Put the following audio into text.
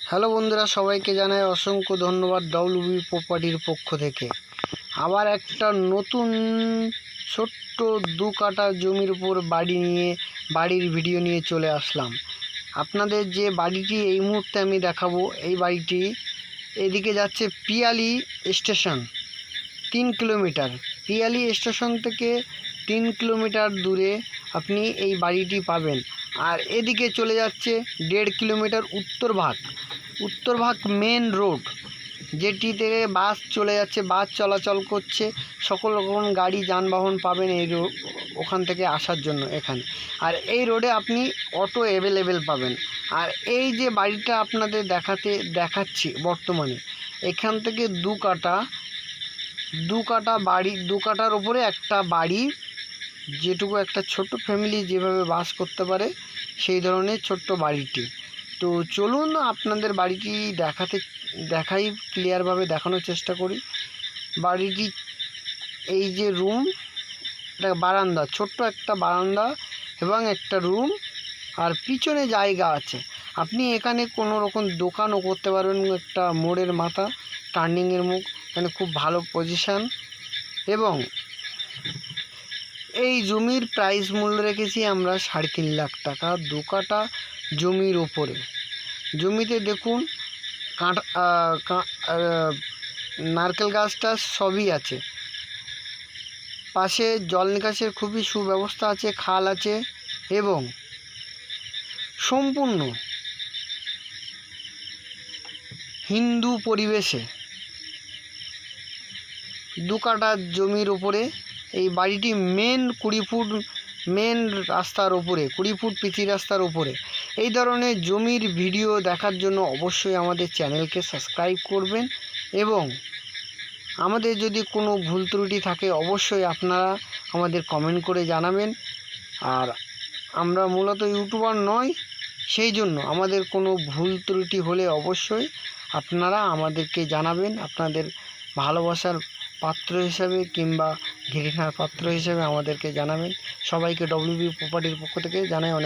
Hello বন্ধুরা, সবাইকে জানাই অসংখ্য ধন্যবাদ ডব্লিউবি প্রপার্টির পক্ষ থেকে। আবার একটা নতুন ছোট্ট 2 কাঠা জমির উপর বাড়ির ভিডিও নিয়ে চলে আসলাম। আপনাদের যে বাড়িটি এই মুহূর্তে আমি দেখাবো, এই বাড়িটি এদিকে যাচ্ছে Piyali station 3 kilometre. Piyali station থেকে 3 কিলোমিটার দূরে আপনি এই বাড়িটি পাবেন। আর এদিকে চলে যাচ্ছে 1.5 কিলোমিটার উত্তর ভাগ মেন রোড, যেটিতে বাস চলে যাচ্ছে, বাস চলাচল করছে, সকল রকম গাড়ি যানবাহন পাবেন এই ওখান থেকে আসার জন্য এখানে। আর এই রোডে আপনি অটো অ্যাভেলেবেল পাবেন। আর এই যে বাড়িটা আপনাদের দেখাচ্ছি বর্তমানে, এখান থেকে 2 কাঠার ওপরে একটা বাড়ি, যেটুকু একটা ছোট্ট ফ্যামিলি যেভাবে বাস করতে পারে সেই ধরনের ছোট্ট বাড়িটি। তো চলুন আপনাদের বাড়িটি দেখাই ক্লিয়ারভাবে দেখানোর চেষ্টা করি। বাড়িটি এই যে রুম, একটা বারান্দা, ছোট্ট একটা বারান্দা এবং একটা রুম, আর পিছনে জায়গা আছে। আপনি এখানে কোনো রকম দোকানও করতে পারবেন। একটা মোড়ের মাথা, টার্নিংয়ের মুখ, এখানে খুব ভালো পজিশান। এবং এই জমির প্রাইস মূল্য রেখেছি আমরা 3.5 লাখ টাকা 2 কাঠা জমির ওপরে। জমিতে দেখুন নারকেল গাছটা সবই আছে, পাশে জল নিকাশের খুবই সুব্যবস্থা আছে, খাল আছে এবং সম্পূর্ণ হিন্দু পরিবেশে 2 কাঠা জমির উপরে এই বাড়িটি মেন 20 ফুট মেন রাস্তার উপরে, 20 ফুট পিচি রাস্তার উপরে। এই ধরনের জমির ভিডিও দেখার জন্য অবশ্যই আমাদের চ্যানেলকে সাবস্ক্রাইব করবেন এবং আমাদের যদি কোনো ভুল ত্রুটি থাকে অবশ্যই আপনারা আমাদের কমেন্ট করে জানাবেন। আর আমরা মূলত ইউটিউবার নয়, সেই জন্য আমাদের কোনো ভুল ত্রুটি হলে অবশ্যই আপনারা আমাদেরকে জানাবেন। আপনাদের ভালোবাসার পাত্র হিসাবে কিংবা ঘৃণার পাত্র হিসাবে আমাদেরকে জানাবেন। সবাইকে ডব্লিউবি প্রপার্টির পক্ষ থেকে জানাই অনেক